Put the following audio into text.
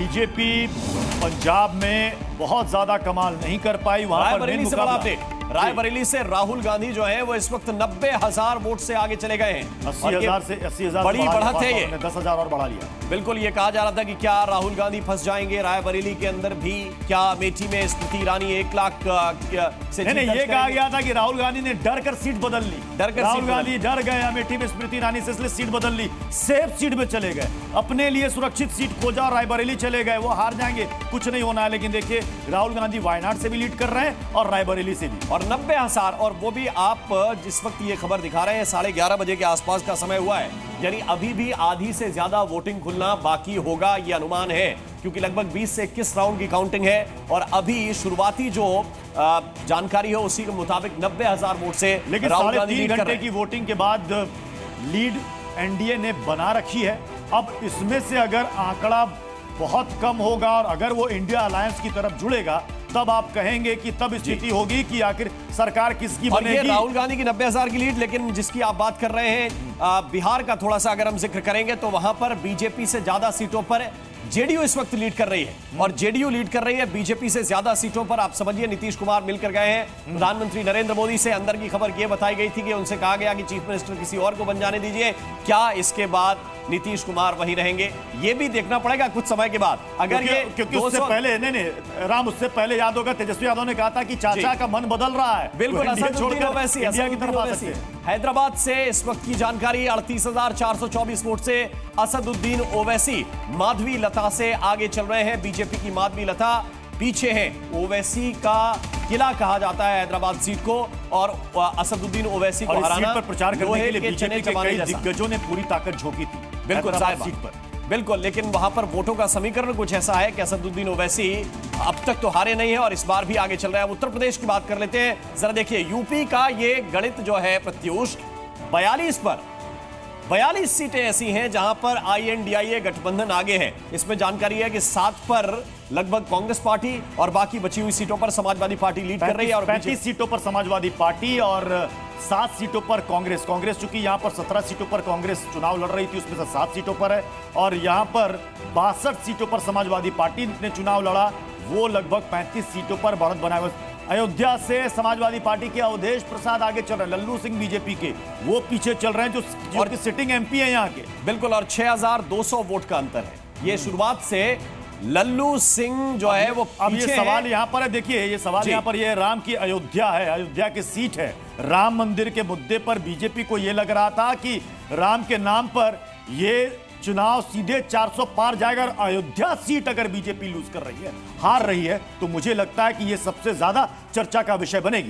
BJP Punjab में बहुत ज्यादा कमाल नहीं कर पाई। वहां पर रायबरेली से बड़ा अपडेट, रायबरेली से राहुल गांधी जो है वो इस वक्त 90,000 वोट से आगे चले गए हैं। 80,000 से 80,000 बड़ी बढ़त है ये, 10,000 और बढ़ा लिया। बिल्कुल ये कहा जा रहा था कि क्या राहुल गांधी फंस जाएंगे रायबरेली के अंदर भी, क्या अमेठी में स्मृति ईरानी 1 लाख से नहीं, ये कहा गया था कि राहुल गांधी ने डर कर सीट बदल ली। राहुल गांधी डर गए अमेठी में स्मृति ईरानी से, इसलिए सीट बदल ली, सेफ सीट में चले गए, अपने लिए सुरक्षित सीट खोजा और रायबरेली चले गए। वो हार जाएंगे, कुछ नहीं होना है। लेकिन देखिए राहुल गांधी वायनाड से भी लीड कर रहे हैं और रायबरेली से भी, और 90,000, और वो भी आप जिस वक्त ये खबर दिखा रहे हैं 11:30 बजे के आसपास का समय हुआ है, यानी अभी भी आधी से ज्यादा वोटिंग खुलना बाकी होगा, ये अनुमान है, क्योंकि लगभग 20 से 21 राउंड की काउंटिंग है और अभी शुरुआती जो जानकारी है उसी के मुताबिक 90,000 वोट से लेकिन राहुल गांधी 3.5 घंटे की वोटिंग के बाद लीड एनडीए ने बना रखी है। अब इसमें से अगर आंकड़ा बहुत कम होगा और अगर वो इंडिया अलायंस की तरफ जुड़ेगा, तब आप कहेंगे कि तब स्थिति होगी कि आखिर सरकार किसकी बनेगी। राहुल गांधी की 90,000 की लीड, लेकिन जिसकी आप बात कर रहे हैं बिहार का थोड़ा सा अगर हम जिक्र करेंगे तो वहां पर बीजेपी से ज्यादा सीटों पर जेडीयू इस वक्त लीड कर रही है, और जेडीयू लीड कर रही है बीजेपी से ज्यादा सीटों पर। आप समझिए नीतीश कुमार मिलकर गए हैं प्रधानमंत्री नरेंद्र मोदी से, अंदर की खबर यह बताई गई थी कि उनसे कहा गया कि चीफ मिनिस्टर किसी और को बन जाने दीजिए। क्या इसके बाद नीतीश कुमार वहीं रहेंगे, ये भी देखना पड़ेगा कुछ समय के बाद। अगर ये क्योंकि उससे पहले नहीं राम, उससे पहले याद होगा तेजस्वी यादव ने कहा था कि चाचा का मन बदल रहा है। बिल्कुल, असदुद्दीन ओवैसी हैदराबाद से इस वक्त की जानकारी 38,424 वोट से असदुद्दीन ओवैसी माधवी लता से आगे चल रहे हैं। बीजेपी की माधवी लता पीछे हैं। ओवैसी का किला कहा जाता है हैदराबाद सीट को, और असदुद्दीन ओवैसी को हराना पर प्रचार करने के लिए बीजेपी के कई जैसा दिग्गजों ने पूरी ताकत झोंकी थी। बिल्कुल सीट पर, बिल्कुल, लेकिन वहां पर वोटों का समीकरण कुछ ऐसा है कि असदुद्दीन ओवैसी अब तक तो हारे नहीं है और इस बार भी आगे चल रहा है। उत्तर प्रदेश की बात कर लेते हैं जरा। देखिए यूपी का ये गणित जो है प्रत्युष, 42 सीटें ऐसी हैं जहां पर INDIA गठबंधन आगे है। इसमें जानकारी है कि 7 पर लगभग कांग्रेस पार्टी और बाकी बची हुई सीटों पर समाजवादी पार्टी लीड कर रही है। और 35 सीटों पर समाजवादी पार्टी और 7 सीटों पर कांग्रेस। चूंकि यहां पर 17 सीटों पर कांग्रेस चुनाव लड़ रही थी, उसमें से 7 सीटों पर है, और यहां पर 62 सीटों पर समाजवादी पार्टी ने चुनाव लड़ा, वो लगभग 35 सीटों पर बढ़त बनाए हुए। अयोध्या से समाजवादी पार्टी के अवधेश प्रसाद आगे चल रहे हैं, लल्लू सिंह बीजेपी के वो पीछे चल रहे हैं, जो कि सिटिंग MP है यहाँ के। बिल्कुल, और 6,200 वोट का अंतर है। ये शुरुआत से लल्लू सिंह जो है वो अब ये सवाल यहाँ पर है, देखिए ये सवाल यहाँ पर ये राम की अयोध्या है, अयोध्या की सीट है। राम मंदिर के मुद्दे पर बीजेपी को ये लग रहा था कि राम के नाम पर ये चुनाव सीधे 400 पार जाएगा, और अयोध्या सीट अगर बीजेपी लूज कर रही है, हार रही है, तो मुझे लगता है कि ये सबसे ज्यादा चर्चा का विषय बनेगी।